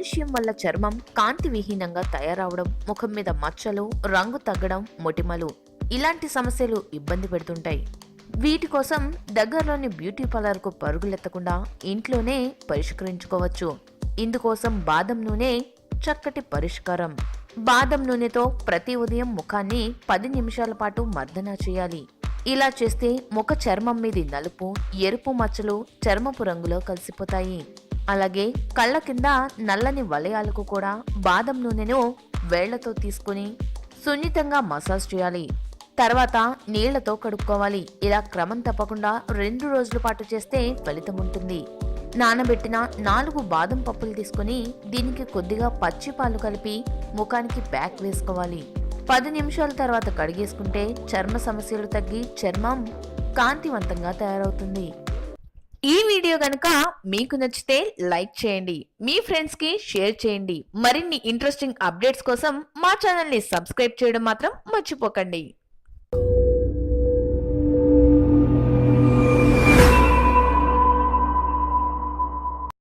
Calcium వల్ల చర్మం కాంతి విహీనంగా తయారవడం, ముఖం మీద మచ్చలు, రంగు తగ్గడం, మొటిమలు ఇలాంటి సమస్యలు ఇబ్బంది పెడుతుంటాయి. వీటి కోసం దగ్గరలోని బ్యూటీ పార్లర్కు పరుగులెత్తకుండా ఇంట్లోనే పరిష్కరించుకోవచ్చు. ఇందుకోసం బాదం నూనె చక్కటి పరిష్కారం. బాదం నూనెతో ప్రతి ఉదయం ముఖాన్ని 10 నిమిషాల పాటు మర్దన చేయాలి. ఇలా చేస్తే ముఖ చర్మం మీది నలుపు, ఎరుపు మచ్చలు చర్మపు రంగులో కలిసిపోతాయి. అలాగే కళ్ళ కింద నల్లని వలయాలకు కూడా బాదం నూనెను వేళ్లతో తీసుకుని సున్నితంగా మసాజ్ చేయాలి. తర్వాత నీళ్లతో కడుక్కోవాలి. ఇలా క్రమం తప్పకుండా 2 రోజుల పాటు చేస్తే ఫలితం ఉంటుంది. నానబెట్టిన 4 బాదం పప్పులు తీసుకుని దీనికి కొద్దిగా పచ్చి పాలు కలిపి ముఖానికి ప్యాక్ వేసుకోవాలి. 10 నిమిషాల తర్వాత కడిగేసుకుంటే చర్మ సమస్యలు తగ్గి చర్మం కాంతివంతంగా తయారవుతుంది. ఈ వీడియో గనుక మీకు నచ్చితే లైక్ చేయండి, మీ ఫ్రెండ్స్ కి షేర్ చేయండి. మరిన్ని ఇంట్రెస్టింగ్ అప్డేట్స్ కోసం మా ఛానల్ ని సబ్స్క్రైబ్ చేయడం మాత్రం మర్చిపోకండి.